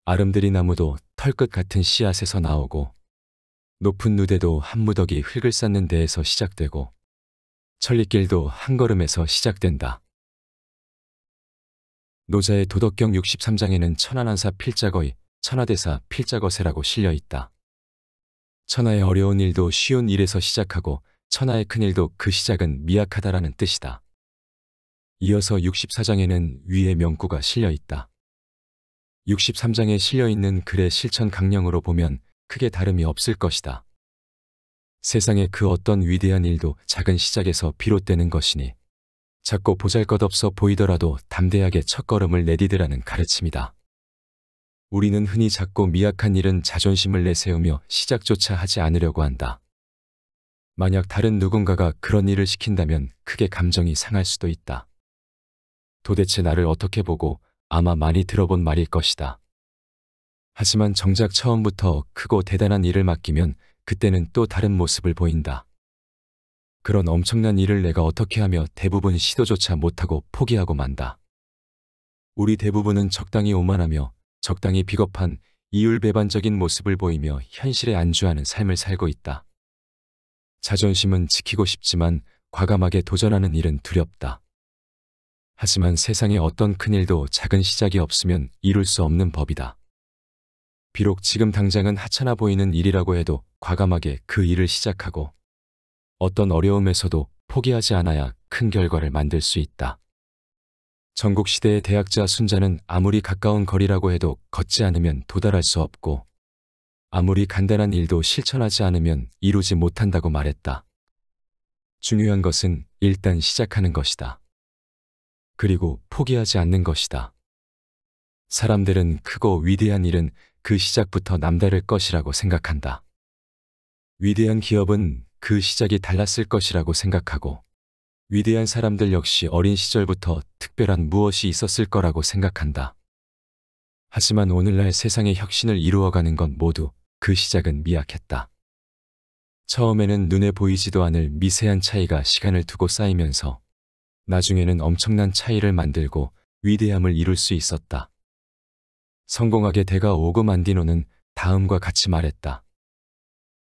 아름드리 나무도 털끝 같은 씨앗에서 나오고 높은 누대도 한 무더기 흙을 쌓는 데에서 시작되고 천리길도 한 걸음에서 시작된다. 노자의 도덕경 63장에는 천안한사 필자거의 천하대사 필자거세라고 실려 있다. 천하의 어려운 일도 쉬운 일에서 시작하고 천하의 큰 일도 그 시작은 미약하다라는 뜻이다. 이어서 64장에는 위의 명구가 실려 있다. 63장에 실려 있는 글의 실천 강령으로 보면 크게 다름이 없을 것이다. 세상의 그 어떤 위대한 일도 작은 시작에서 비롯되는 것이니 작고 보잘것없어 보이더라도 담대하게 첫걸음을 내디디라는 가르침이다. 우리는 흔히 작고 미약한 일은 자존심을 내세우며 시작조차 하지 않으려고 한다. 만약 다른 누군가가 그런 일을 시킨다면 크게 감정이 상할 수도 있다. 도대체 나를 어떻게 보고 아마 많이 들어본 말일 것이다. 하지만 정작 처음부터 크고 대단한 일을 맡기면 그때는 또 다른 모습을 보인다. 그런 엄청난 일을 내가 어떻게 하며 대부분 시도조차 못하고 포기하고 만다. 우리 대부분은 적당히 오만하며 적당히 비겁한 이율배반적인 모습을 보이며 현실에 안주하는 삶을 살고 있다. 자존심은 지키고 싶지만 과감하게 도전하는 일은 두렵다. 하지만 세상에 어떤 큰 일도 작은 시작이 없으면 이룰 수 없는 법이다. 비록 지금 당장은 하찮아 보이는 일이라고 해도 과감하게 그 일을 시작하고 어떤 어려움에서도 포기하지 않아야 큰 결과를 만들 수 있다. 전국시대의 대학자 순자는 아무리 가까운 거리라고 해도 걷지 않으면 도달할 수 없고 아무리 간단한 일도 실천하지 않으면 이루지 못한다고 말했다. 중요한 것은 일단 시작하는 것이다. 그리고 포기하지 않는 것이다. 사람들은 크고 위대한 일은 그 시작부터 남다를 것이라고 생각한다. 위대한 기업은 그 시작이 달랐을 것이라고 생각하고 위대한 사람들 역시 어린 시절부터 특별한 무엇이 있었을 거라고 생각한다. 하지만 오늘날 세상의 혁신을 이루어가는 건 모두 그 시작은 미약했다. 처음에는 눈에 보이지도 않을 미세한 차이가 시간을 두고 쌓이면서 나중에는 엄청난 차이를 만들고 위대함을 이룰 수 있었다. 성공하게 대가 오그만디노는 다음과 같이 말했다.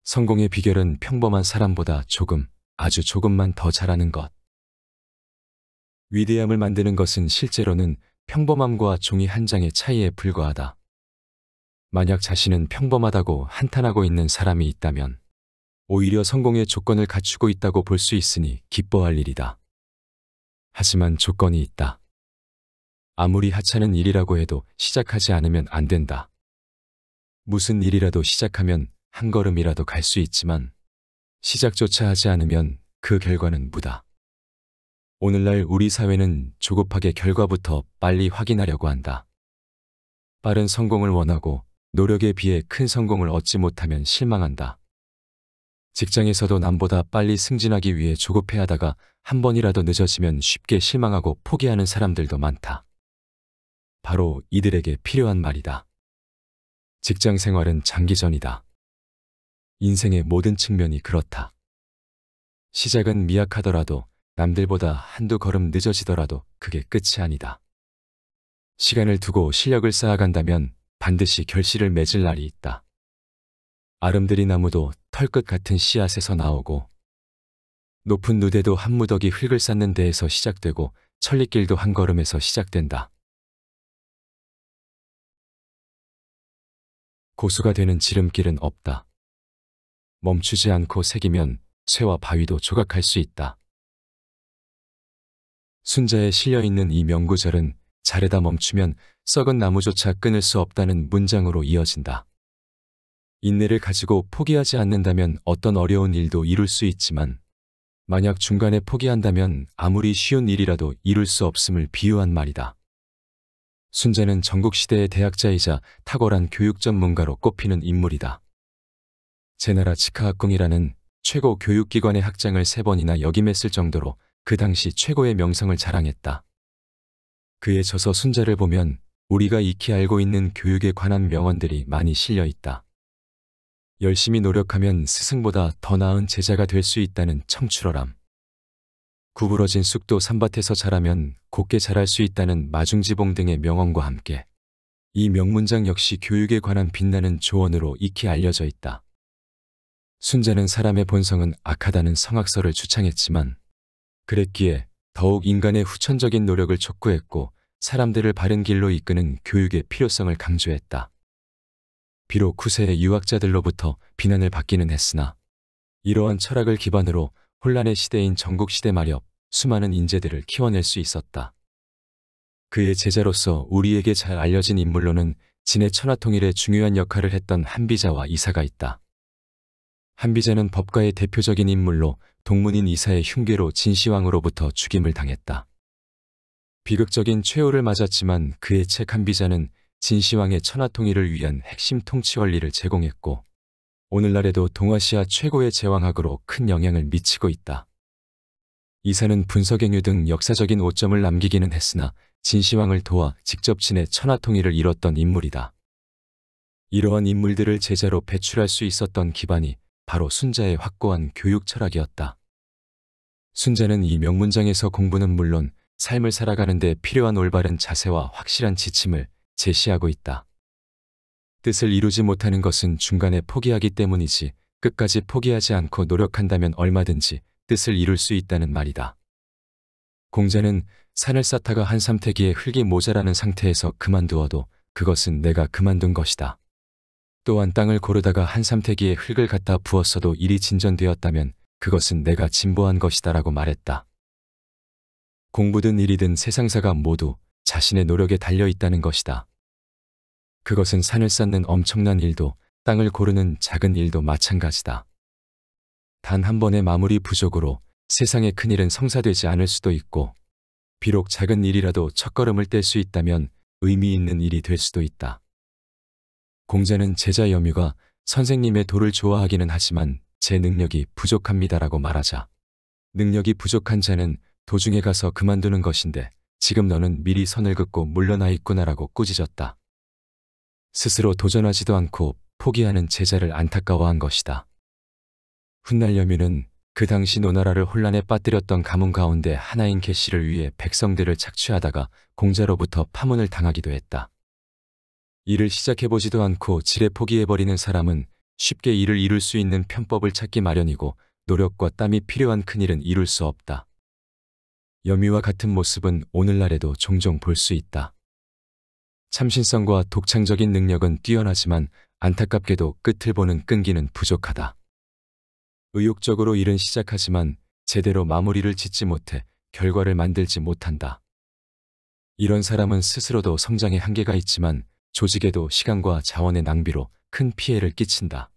성공의 비결은 평범한 사람보다 조금, 아주 조금만 더 잘하는 것. 위대함을 만드는 것은 실제로는 평범함과 종이 한 장의 차이에 불과하다. 만약 자신은 평범하다고 한탄하고 있는 사람이 있다면 오히려 성공의 조건을 갖추고 있다고 볼 수 있으니 기뻐할 일이다. 하지만 조건이 있다. 아무리 하찮은 일이라고 해도 시작하지 않으면 안 된다. 무슨 일이라도 시작하면 한 걸음이라도 갈 수 있지만 시작조차 하지 않으면 그 결과는 무다. 오늘날 우리 사회는 조급하게 결과부터 빨리 확인하려고 한다. 빠른 성공을 원하고 노력에 비해 큰 성공을 얻지 못하면 실망한다. 직장에서도 남보다 빨리 승진하기 위해 조급해하다가 한 번이라도 늦어지면 쉽게 실망하고 포기하는 사람들도 많다. 바로 이들에게 필요한 말이다. 직장 생활은 장기전이다. 인생의 모든 측면이 그렇다. 시작은 미약하더라도 남들보다 한두 걸음 늦어지더라도 그게 끝이 아니다. 시간을 두고 실력을 쌓아간다면 반드시 결실을 맺을 날이 있다. 아름드리 나무도 털끝 같은 씨앗에서 나오고 높은 누대도 한 무더기 흙을 쌓는 데에서 시작되고 천리길도 한 걸음에서 시작된다. 고수가 되는 지름길은 없다. 멈추지 않고 새기면 쇠와 바위도 조각할 수 있다. 순자에 실려있는 이 명구절은 자르다 멈추면 썩은 나무조차 끊을 수 없다는 문장으로 이어진다. 인내를 가지고 포기하지 않는다면 어떤 어려운 일도 이룰 수 있지만 만약 중간에 포기한다면 아무리 쉬운 일이라도 이룰 수 없음을 비유한 말이다. 순자는 전국시대의 대학자이자 탁월한 교육 전문가로 꼽히는 인물이다. 제나라 치카학궁이라는 최고 교육기관의 학장을 3번이나 역임했을 정도로 그 당시 최고의 명성을 자랑했다. 그의 저서 순자를 보면 우리가 익히 알고 있는 교육에 관한 명언들이 많이 실려 있다. 열심히 노력하면 스승보다 더 나은 제자가 될 수 있다는 청출어람. 구부러진 쑥도 산밭에서 자라면 곱게 자랄 수 있다는 마중지봉 등의 명언과 함께 이 명문장 역시 교육에 관한 빛나는 조언으로 익히 알려져 있다. 순자는 사람의 본성은 악하다는 성악설을 주창했지만 그랬기에 더욱 인간의 후천적인 노력을 촉구했고 사람들을 바른 길로 이끄는 교육의 필요성을 강조했다. 비록 후세의 유학자들로부터 비난을 받기는 했으나 이러한 철학을 기반으로 혼란의 시대인 전국시대 마렵 수많은 인재들을 키워낼 수 있었다. 그의 제자로서 우리에게 잘 알려진 인물로는 진해 천하통일에 중요한 역할을 했던 한비자와 이사가 있다. 한비자는 법가의 대표적인 인물로 동문인 이사의 흉계로 진시황으로부터 죽임을 당했다. 비극적인 최후를 맞았지만 그의 책 한비자는 진시황의 천하통일을 위한 핵심 통치 원리를 제공했고 오늘날에도 동아시아 최고의 제왕학으로 큰 영향을 미치고 있다. 이사는 분서갱유 등 역사적인 오점을 남기기는 했으나 진시황을 도와 직접 진해 천하통일을 이뤘던 인물이다. 이러한 인물들을 제자로 배출할 수 있었던 기반이 바로 순자의 확고한 교육 철학이었다. 순자는 이 명문장에서 공부는 물론 삶을 살아가는 데 필요한 올바른 자세와 확실한 지침을 제시하고 있다. 뜻을 이루지 못하는 것은 중간에 포기하기 때문이지 끝까지 포기하지 않고 노력한다면 얼마든지 뜻을 이룰 수 있다는 말이다. 공자는 산을 쌓다가 한삼태기에 흙이 모자라는 상태에서 그만두어도 그것은 내가 그만둔 것이다. 또한 땅을 고르다가 한삼태기에 흙을 갖다 부었어도 일이 진전되었다면 그것은 내가 진보한 것이다 라고 말했다. 공부든 일이든 세상사가 모두 자신의 노력에 달려 있다는 것이다. 그것은 산을 쌓는 엄청난 일도 땅을 고르는 작은 일도 마찬가지다. 단 한 번의 마무리 부족으로 세상의 큰 일은 성사되지 않을 수도 있고 비록 작은 일이라도 첫걸음을 뗄 수 있다면 의미 있는 일이 될 수도 있다. 공자는 제자 여뮤가 선생님의 도를 좋아하기는 하지만 제 능력이 부족합니다라고 말하자 능력이 부족한 자는 도중에 가서 그만두는 것인데 지금 너는 미리 선을 긋고 물러나 있구나라고 꾸짖었다. 스스로 도전하지도 않고 포기하는 제자를 안타까워한 것이다. 훗날 여뮤는 그 당시 노나라를 혼란에 빠뜨렸던 가문 가운데 하나인 계씨를 위해 백성들을 착취하다가 공자로부터 파문을 당하기도 했다. 일을 시작해보지도 않고 지레 포기해버리는 사람은 쉽게 일을 이룰 수 있는 편법을 찾기 마련이고 노력과 땀이 필요한 큰일은 이룰 수 없다. 여뮤와 같은 모습은 오늘날에도 종종 볼 수 있다. 참신성과 독창적인 능력은 뛰어나지만 안타깝게도 끝을 보는 끈기는 부족하다. 의욕적으로 일은 시작하지만 제대로 마무리를 짓지 못해 결과를 만들지 못한다. 이런 사람은 스스로도 성장에 한계가 있지만 조직에도 시간과 자원의 낭비로 큰 피해를 끼친다.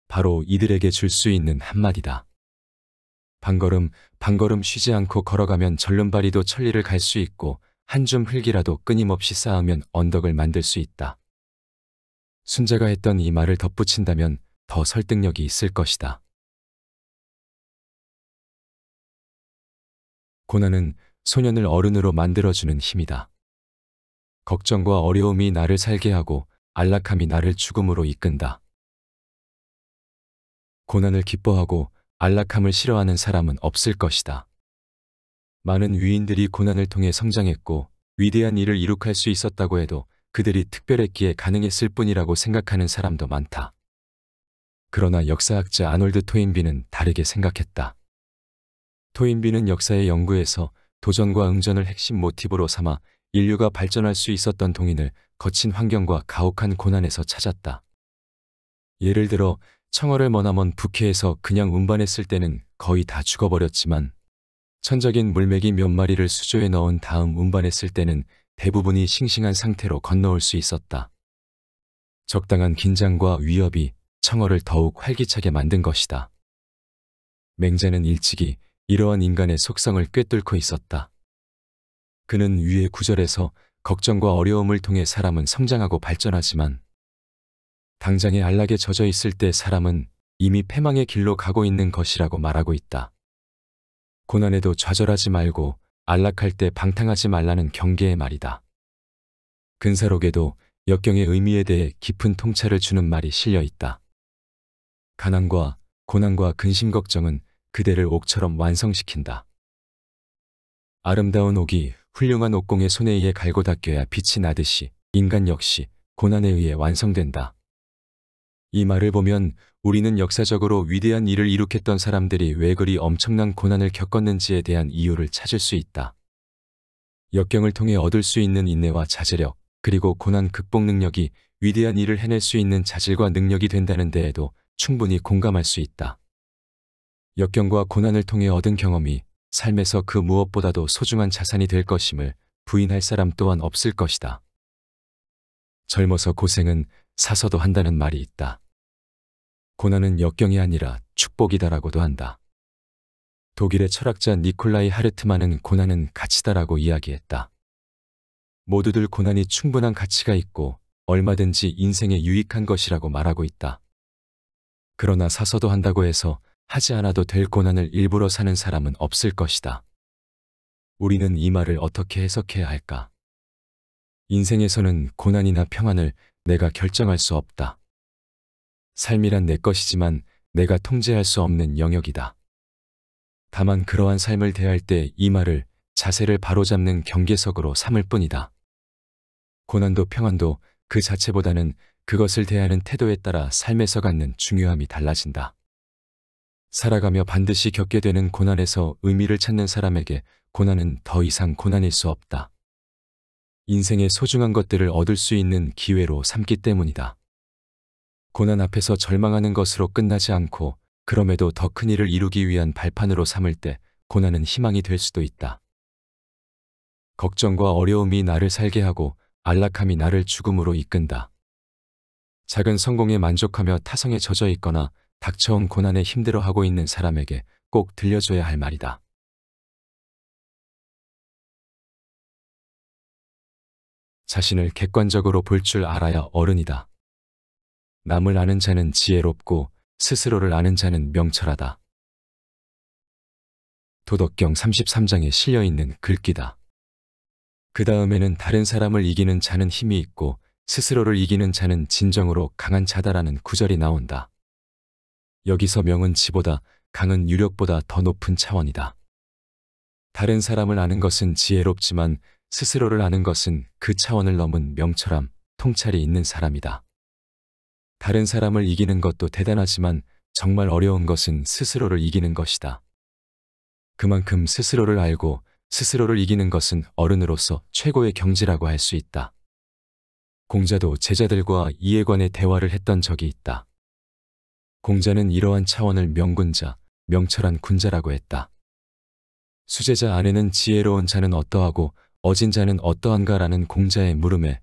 바로 이들에게 줄 수 있는 한마디다. 반걸음 쉬지 않고 걸어가면 절름발이도 천리를 갈 수 있고 한 줌 흙이라도 끊임없이 쌓으면 언덕을 만들 수 있다. 순자가 했던 이 말을 덧붙인다면 더 설득력이 있을 것이다. 고난은 소년을 어른으로 만들어주는 힘이다. 걱정과 어려움이 나를 살게 하고 안락함이 나를 죽음으로 이끈다. 고난을 기뻐하고 안락함을 싫어하는 사람은 없을 것이다. 많은 위인들이 고난을 통해 성장했고 위대한 일을 이룩할 수 있었다고 해도 그들이 특별했기에 가능했을 뿐이라고 생각하는 사람도 많다. 그러나 역사학자 아놀드 토인비는 다르게 생각했다. 토인비는 역사의 연구에서 도전과 응전을 핵심 모티브로 삼아 인류가 발전할 수 있었던 동인을 거친 환경과 가혹한 고난에서 찾았다. 예를 들어 청어를 머나먼 북해에서 그냥 운반했을 때는 거의 다 죽어버렸지만 천적인 물메기 몇 마리를 수조에 넣은 다음 운반했을 때는 대부분이 싱싱한 상태로 건너올 수 있었다. 적당한 긴장과 위협이 청어를 더욱 활기차게 만든 것이다. 맹자는 일찍이 이러한 인간의 속성을 꿰뚫고 있었다. 그는 위의 구절에서 걱정과 어려움을 통해 사람은 성장하고 발전하지만 당장의 안락에 젖어 있을 때 사람은 이미 패망의 길로 가고 있는 것이라고 말하고 있다. 고난에도 좌절하지 말고 안락할 때 방탕하지 말라는 경계의 말이다. 근사록에도 역경의 의미에 대해 깊은 통찰을 주는 말이 실려 있다. 가난과 고난과 근심 걱정은 그대를 옥처럼 완성시킨다. 아름다운 옥이 훌륭한 옥공의 손에 의해 갈고 닦여야 빛이 나듯이 인간 역시 고난에 의해 완성된다. 이 말을 보면 우리는 역사적으로 위대한 일을 이룩했던 사람들이 왜 그리 엄청난 고난을 겪었는지에 대한 이유를 찾을 수 있다. 역경을 통해 얻을 수 있는 인내와 자제력, 그리고 고난 극복 능력이 위대한 일을 해낼 수 있는 자질과 능력이 된다는 데에도 충분히 공감할 수 있다. 역경과 고난을 통해 얻은 경험이 삶에서 그 무엇보다도 소중한 자산이 될 것임을 부인할 사람 또한 없을 것이다. 젊어서 고생은 사서도 한다는 말이 있다. 고난은 역경이 아니라 축복이다라고도 한다. 독일의 철학자 니콜라이 하르트만은 고난은 가치다라고 이야기했다. 모두들 고난이 충분한 가치가 있고 얼마든지 인생에 유익한 것이라고 말하고 있다. 그러나 사서도 한다고 해서 하지 않아도 될 고난을 일부러 사는 사람은 없을 것이다. 우리는 이 말을 어떻게 해석해야 할까? 인생에서는 고난이나 평안을 내가 결정할 수 없다. 삶이란 내 것이지만 내가 통제할 수 없는 영역이다. 다만 그러한 삶을 대할 때 이 말을 자세를 바로잡는 경계석으로 삼을 뿐이다. 고난도 평안도 그 자체보다는 그것을 대하는 태도에 따라 삶에서 갖는 중요함이 달라진다. 살아가며 반드시 겪게 되는 고난에서 의미를 찾는 사람에게 고난은 더 이상 고난일 수 없다. 인생의 소중한 것들을 얻을 수 있는 기회로 삼기 때문이다. 고난 앞에서 절망하는 것으로 끝나지 않고 그럼에도 더 큰 일을 이루기 위한 발판으로 삼을 때 고난은 희망이 될 수도 있다. 걱정과 어려움이 나를 살게 하고 안락함이 나를 죽음으로 이끈다. 작은 성공에 만족하며 타성에 젖어 있거나 닥쳐온 고난에 힘들어하고 있는 사람에게 꼭 들려줘야 할 말이다. 자신을 객관적으로 볼 줄 알아야 어른이다. 남을 아는 자는 지혜롭고 스스로를 아는 자는 명철하다. 도덕경 33장에 실려있는 글귀다. 그 다음에는 다른 사람을 이기는 자는 힘이 있고 스스로를 이기는 자는 진정으로 강한 자다라는 구절이 나온다. 여기서 명은 지보다 강은 유력보다 더 높은 차원이다. 다른 사람을 아는 것은 지혜롭지만 스스로를 아는 것은 그 차원을 넘은 명철함, 통찰이 있는 사람이다. 다른 사람을 이기는 것도 대단하지만 정말 어려운 것은 스스로를 이기는 것이다. 그만큼 스스로를 알고 스스로를 이기는 것은 어른으로서 최고의 경지라고 할 수 있다. 공자도 제자들과 이에 관해 대화를 했던 적이 있다. 공자는 이러한 차원을 명군자, 명철한 군자라고 했다. 수제자 안에는 지혜로운 자는 어떠하고 어진 자는 어떠한가라는 공자의 물음에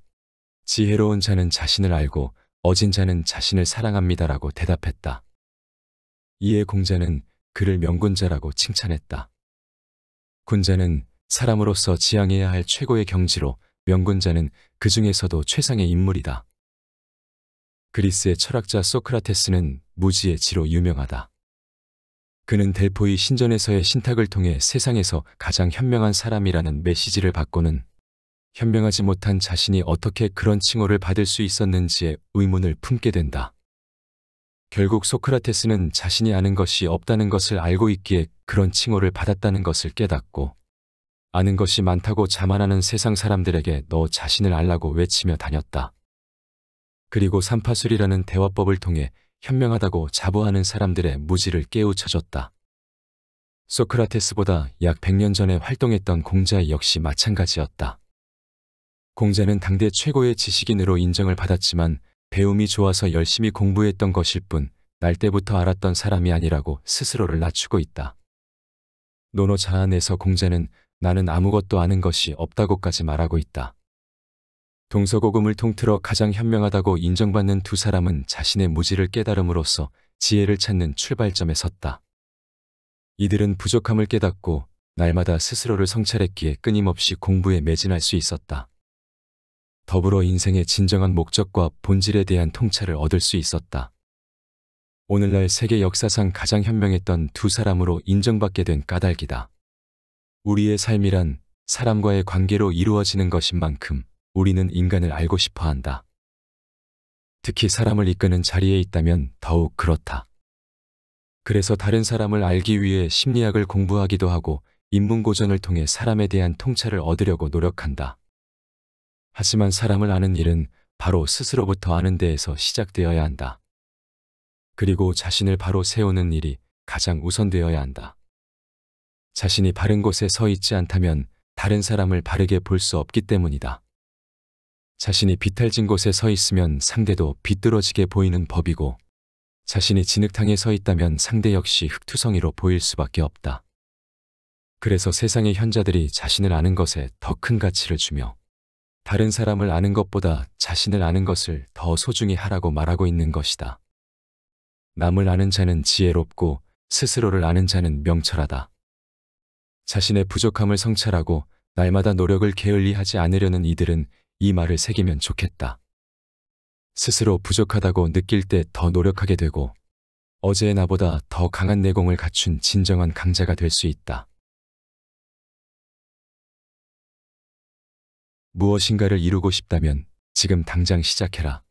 지혜로운 자는 자신을 알고 어진 자는 자신을 사랑합니다라고 대답했다. 이에 공자는 그를 명군자라고 칭찬했다. 군자는 사람으로서 지향해야 할 최고의 경지로 명군자는 그 중에서도 최상의 인물이다. 그리스의 철학자 소크라테스는 무지의 지로 유명하다. 그는 델포이 신전에서의 신탁을 통해 세상에서 가장 현명한 사람이라는 메시지를 받고는 현명하지 못한 자신이 어떻게 그런 칭호를 받을 수 있었는지에 의문을 품게 된다. 결국 소크라테스는 자신이 아는 것이 없다는 것을 알고 있기에 그런 칭호를 받았다는 것을 깨닫고 아는 것이 많다고 자만하는 세상 사람들에게 너 자신을 알라고 외치며 다녔다. 그리고 삼파술이라는 대화법을 통해 현명하다고 자부하는 사람들의 무지를 깨우쳐줬다. 소크라테스보다 약 100년 전에 활동했던 공자 역시 마찬가지였다. 공자는 당대 최고의 지식인으로 인정을 받았지만 배움이 좋아서 열심히 공부했던 것일 뿐 날 때부터 알았던 사람이 아니라고 스스로를 낮추고 있다. 노노자한에서 공자는 나는 아무것도 아는 것이 없다고까지 말하고 있다. 동서고금을 통틀어 가장 현명하다고 인정받는 두 사람은 자신의 무지를 깨달음으로써 지혜를 찾는 출발점에 섰다. 이들은 부족함을 깨닫고 날마다 스스로를 성찰했기에 끊임없이 공부에 매진할 수 있었다. 더불어 인생의 진정한 목적과 본질에 대한 통찰을 얻을 수 있었다. 오늘날 세계 역사상 가장 현명했던 두 사람으로 인정받게 된 까닭이다. 우리의 삶이란 사람과의 관계로 이루어지는 것인 만큼 우리는 인간을 알고 싶어 한다. 특히 사람을 이끄는 자리에 있다면 더욱 그렇다. 그래서 다른 사람을 알기 위해 심리학을 공부하기도 하고 인문고전을 통해 사람에 대한 통찰을 얻으려고 노력한다. 하지만 사람을 아는 일은 바로 스스로부터 아는 데에서 시작되어야 한다. 그리고 자신을 바로 세우는 일이 가장 우선되어야 한다. 자신이 바른 곳에 서 있지 않다면 다른 사람을 바르게 볼 수 없기 때문이다. 자신이 비탈진 곳에 서 있으면 상대도 비뚤어지게 보이는 법이고, 자신이 진흙탕에 서 있다면 상대 역시 흙투성이로 보일 수밖에 없다. 그래서 세상의 현자들이 자신을 아는 것에 더 큰 가치를 주며 다른 사람을 아는 것보다 자신을 아는 것을 더 소중히 하라고 말하고 있는 것이다. 남을 아는 자는 지혜롭고 스스로를 아는 자는 명철하다. 자신의 부족함을 성찰하고 날마다 노력을 게을리하지 않으려는 이들은 이 말을 새기면 좋겠다. 스스로 부족하다고 느낄 때 더 노력하게 되고 어제의 나보다 더 강한 내공을 갖춘 진정한 강자가 될 수 있다. 무엇인가를 이루고 싶다면 지금 당장 시작해라.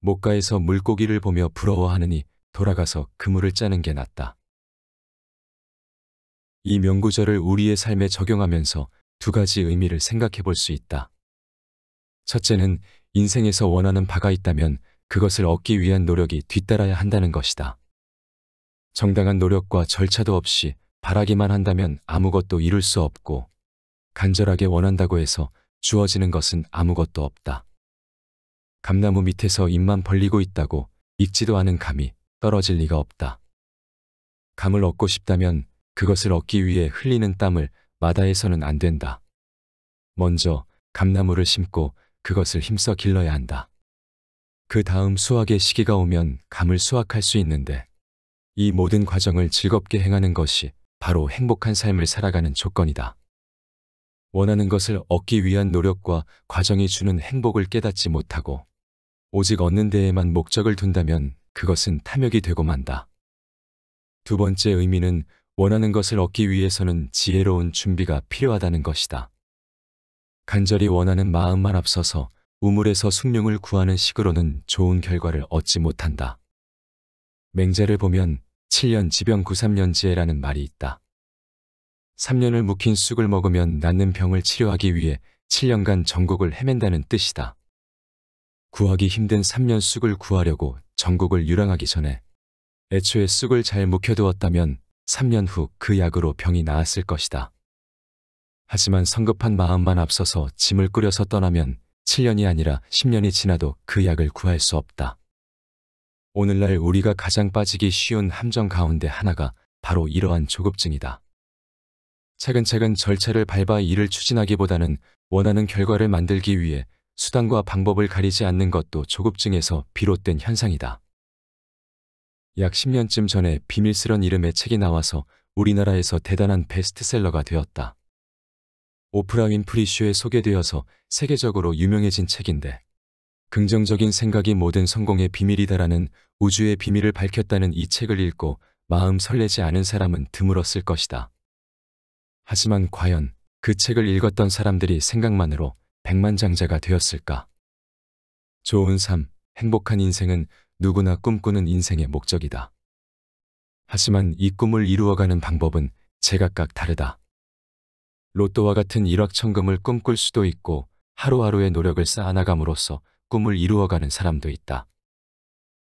목가에서 물고기를 보며 부러워하느니 돌아가서 그물을 짜는 게 낫다. 이 명구절을 우리의 삶에 적용하면서 두 가지 의미를 생각해 볼 수 있다. 첫째는 인생에서 원하는 바가 있다면 그것을 얻기 위한 노력이 뒤따라야 한다는 것이다. 정당한 노력과 절차도 없이 바라기만 한다면 아무것도 이룰 수 없고, 간절하게 원한다고 해서 주어지는 것은 아무것도 없다. 감나무 밑에서 입만 벌리고 있다고 익지도 않은 감이 떨어질 리가 없다. 감을 얻고 싶다면 그것을 얻기 위해 흘리는 땀을 마다해서는 안 된다. 먼저 감나무를 심고 그것을 힘써 길러야 한다. 그 다음 수확의 시기가 오면 감을 수확할 수 있는데, 이 모든 과정을 즐겁게 행하는 것이 바로 행복한 삶을 살아가는 조건이다. 원하는 것을 얻기 위한 노력과 과정이 주는 행복을 깨닫지 못하고 오직 얻는 데에만 목적을 둔다면 그것은 탐욕이 되고 만다. 두 번째 의미는 원하는 것을 얻기 위해서는 지혜로운 준비가 필요하다는 것이다. 간절히 원하는 마음만 앞서서 우물에서 숭늉을 구하는 식으로는 좋은 결과를 얻지 못한다. 맹자를 보면 7년 지병 9~3년지혜라는 말이 있다. 3년을 묵힌 쑥을 먹으면 낫는 병을 치료하기 위해 7년간 전국을 헤맨다는 뜻이다. 구하기 힘든 3년 쑥을 구하려고 전국을 유랑하기 전에 애초에 쑥을 잘 묵혀두었다면 3년 후 그 약으로 병이 나았을 것이다. 하지만 성급한 마음만 앞서서 짐을 꾸려서 떠나면 7년이 아니라 10년이 지나도 그 약을 구할 수 없다. 오늘날 우리가 가장 빠지기 쉬운 함정 가운데 하나가 바로 이러한 조급증이다. 차근차근 절차를 밟아 일을 추진하기보다는 원하는 결과를 만들기 위해 수단과 방법을 가리지 않는 것도 조급증에서 비롯된 현상이다. 약 10년쯤 전에 비밀스런 이름의 책이 나와서 우리나라에서 대단한 베스트셀러가 되었다. 오프라 윈프리 쇼에 소개되어서 세계적으로 유명해진 책인데, 긍정적인 생각이 모든 성공의 비밀이다라는 우주의 비밀을 밝혔다는 이 책을 읽고 마음 설레지 않은 사람은 드물었을 것이다. 하지만 과연 그 책을 읽었던 사람들이 생각만으로 백만장자가 되었을까? 좋은 삶, 행복한 인생은 누구나 꿈꾸는 인생의 목적이다. 하지만 이 꿈을 이루어가는 방법은 제각각 다르다. 로또와 같은 일확천금을 꿈꿀 수도 있고 하루하루의 노력을 쌓아나감으로써 꿈을 이루어가는 사람도 있다.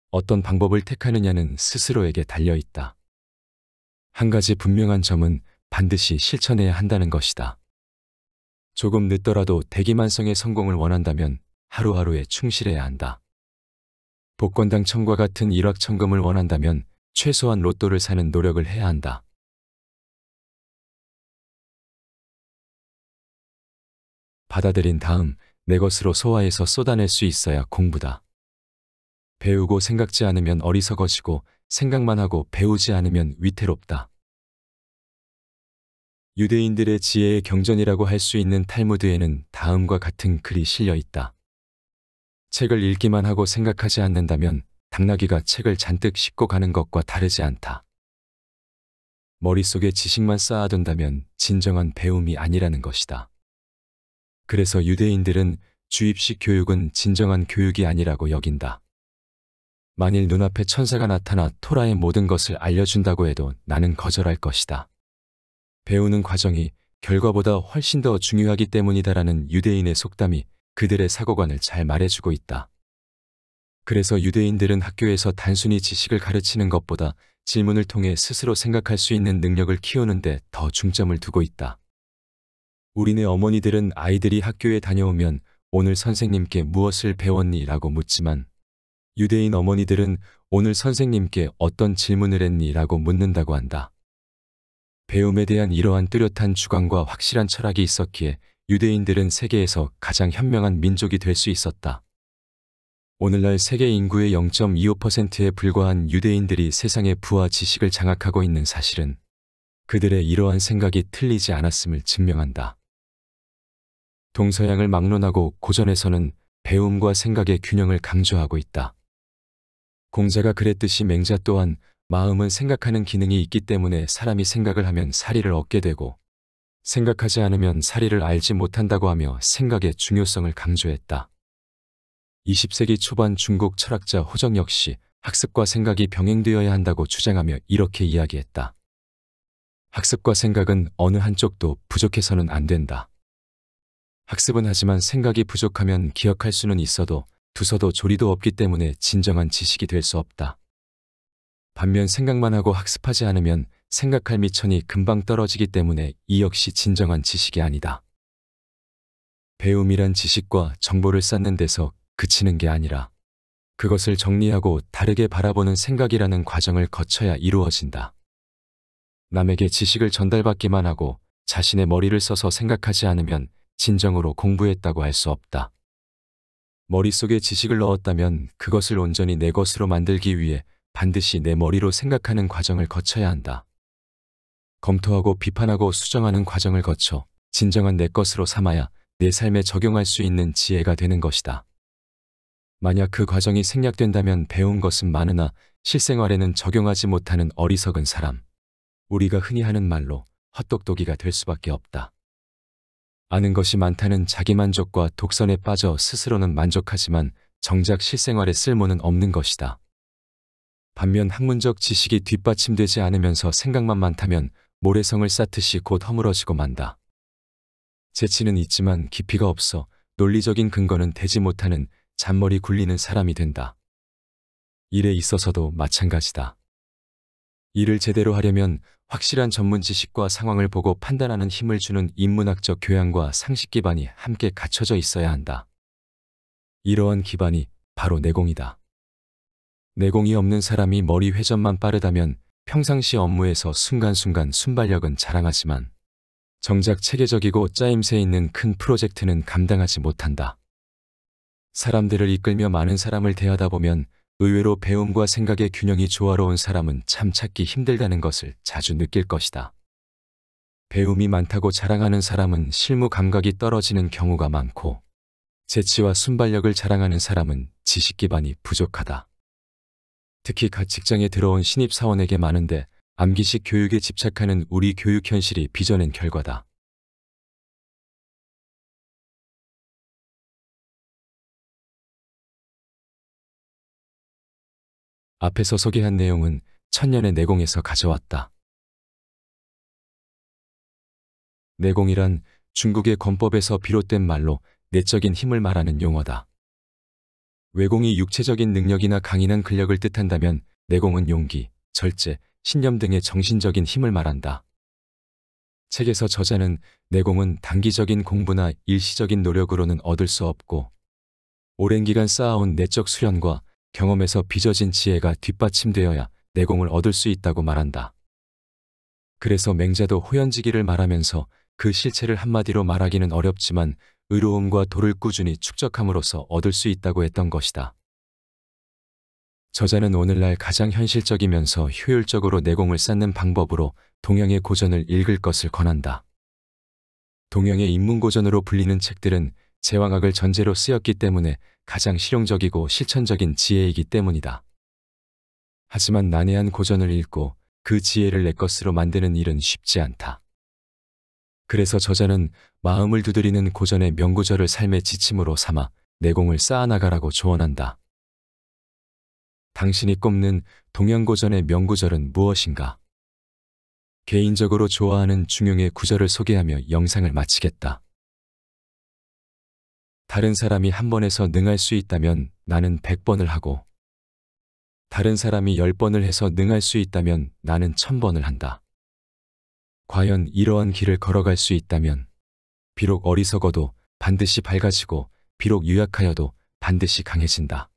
어떤 방법을 택하느냐는 스스로에게 달려있다. 한 가지 분명한 점은 반드시 실천해야 한다는 것이다. 조금 늦더라도 대기만성의 성공을 원한다면 하루하루에 충실해야 한다. 복권당첨과 같은 일확천금을 원한다면 최소한 로또를 사는 노력을 해야 한다. 받아들인 다음 내 것으로 소화해서 쏟아낼 수 있어야 공부다. 배우고 생각지 않으면 어리석어지고 생각만 하고 배우지 않으면 위태롭다. 유대인들의 지혜의 경전이라고 할 수 있는 탈무드에는 다음과 같은 글이 실려 있다. 책을 읽기만 하고 생각하지 않는다면 당나귀가 책을 잔뜩 싣고 가는 것과 다르지 않다. 머릿속에 지식만 쌓아둔다면 진정한 배움이 아니라는 것이다. 그래서 유대인들은 주입식 교육은 진정한 교육이 아니라고 여긴다. 만일 눈앞에 천사가 나타나 토라의 모든 것을 알려준다고 해도 나는 거절할 것이다. 배우는 과정이 결과보다 훨씬 더 중요하기 때문이다라는 유대인의 속담이 그들의 사고관을 잘 말해주고 있다. 그래서 유대인들은 학교에서 단순히 지식을 가르치는 것보다 질문을 통해 스스로 생각할 수 있는 능력을 키우는 데 더 중점을 두고 있다. 우리네 어머니들은 아이들이 학교에 다녀오면 오늘 선생님께 무엇을 배웠니? 라고 묻지만 유대인 어머니들은 오늘 선생님께 어떤 질문을 했니? 라고 묻는다고 한다. 배움에 대한 이러한 뚜렷한 주관과 확실한 철학이 있었기에 유대인들은 세계에서 가장 현명한 민족이 될 수 있었다. 오늘날 세계 인구의 0.25%에 불과한 유대인들이 세상의 부와 지식을 장악하고 있는 사실은 그들의 이러한 생각이 틀리지 않았음을 증명한다. 동서양을 막론하고 고전에서는 배움과 생각의 균형을 강조하고 있다. 공자가 그랬듯이 맹자 또한 마음은 생각하는 기능이 있기 때문에 사람이 생각을 하면 사리를 얻게 되고 생각하지 않으면 사리를 알지 못한다고 하며 생각의 중요성을 강조했다. 20세기 초반 중국 철학자 호정 역시 학습과 생각이 병행되어야 한다고 주장하며 이렇게 이야기했다. 학습과 생각은 어느 한쪽도 부족해서는 안 된다. 학습은 하지만 생각이 부족하면 기억할 수는 있어도 두서도 조리도 없기 때문에 진정한 지식이 될 수 없다. 반면 생각만 하고 학습하지 않으면 생각할 미천이 금방 떨어지기 때문에 이 역시 진정한 지식이 아니다. 배움이란 지식과 정보를 쌓는 데서 그치는 게 아니라 그것을 정리하고 다르게 바라보는 생각이라는 과정을 거쳐야 이루어진다. 남에게 지식을 전달받기만 하고 자신의 머리를 써서 생각하지 않으면 진정으로 공부했다고 할 수 없다. 머릿속에 지식을 넣었다면 그것을 온전히 내 것으로 만들기 위해 반드시 내 머리로 생각하는 과정을 거쳐야 한다. 검토하고 비판하고 수정하는 과정을 거쳐 진정한 내 것으로 삼아야 내 삶에 적용할 수 있는 지혜가 되는 것이다. 만약 그 과정이 생략된다면 배운 것은 많으나 실생활에는 적용하지 못하는 어리석은 사람, 우리가 흔히 하는 말로 헛똑똑이가 될 수밖에 없다. 아는 것이 많다는 자기만족과 독선에 빠져 스스로는 만족하지만 정작 실생활에 쓸모는 없는 것이다. 반면 학문적 지식이 뒷받침되지 않으면서 생각만 많다면 모래성을 쌓듯이 곧 허물어지고 만다. 재치는 있지만 깊이가 없어 논리적인 근거는 되지 못하는 잔머리 굴리는 사람이 된다. 일에 있어서도 마찬가지다. 일을 제대로 하려면 확실한 전문 지식과 상황을 보고 판단하는 힘을 주는 인문학적 교양과 상식 기반이 함께 갖춰져 있어야 한다. 이러한 기반이 바로 내공이다. 내공이 없는 사람이 머리 회전만 빠르다면 평상시 업무에서 순간순간 순발력은 자랑하지만 정작 체계적이고 짜임새 있는 큰 프로젝트는 감당하지 못한다. 사람들을 이끌며 많은 사람을 대하다 보면 의외로 배움과 생각의 균형이 조화로운 사람은 참 찾기 힘들다는 것을 자주 느낄 것이다. 배움이 많다고 자랑하는 사람은 실무 감각이 떨어지는 경우가 많고 재치와 순발력을 자랑하는 사람은 지식 기반이 부족하다. 특히 갓 직장에 들어온 신입사원에게 많은데 암기식 교육에 집착하는 우리 교육 현실이 빚어낸 결과다. 앞에서 소개한 내용은 천년의 내공에서 가져왔다. 내공이란 중국의 권법에서 비롯된 말로 내적인 힘을 말하는 용어다. 외공이 육체적인 능력이나 강인한 근력을 뜻한다면 내공은 용기, 절제, 신념 등의 정신적인 힘을 말한다. 책에서 저자는 내공은 단기적인 공부나 일시적인 노력으로는 얻을 수 없고 오랜 기간 쌓아온 내적 수련과 경험에서 빚어진 지혜가 뒷받침되어야 내공을 얻을 수 있다고 말한다. 그래서 맹자도 호연지기를 말하면서 그 실체를 한마디로 말하기는 어렵지만 의로움과 도를 꾸준히 축적함으로써 얻을 수 있다고 했던 것이다. 저자는 오늘날 가장 현실적이면서 효율적으로 내공을 쌓는 방법으로 동양의 고전을 읽을 것을 권한다. 동양의 인문고전으로 불리는 책들은 제왕학을 전제로 쓰였기 때문에 가장 실용적이고 실천적인 지혜이기 때문이다. 하지만 난해한 고전을 읽고 그 지혜를 내 것으로 만드는 일은 쉽지 않다. 그래서 저자는 마음을 두드리는 고전의 명구절을 삶의 지침으로 삼아 내공을 쌓아나가라고 조언한다. 당신이 꼽는 동양고전의 명구절은 무엇인가? 개인적으로 좋아하는 중용의 구절을 소개하며 영상을 마치겠다. 다른 사람이 한 번에서 능할 수 있다면 나는 100번을 하고, 다른 사람이 10번을 해서 능할 수 있다면 나는 1000번을 한다. 과연 이러한 길을 걸어갈 수 있다면, 비록 어리석어도 반드시 밝아지고, 비록 유약하여도 반드시 강해진다.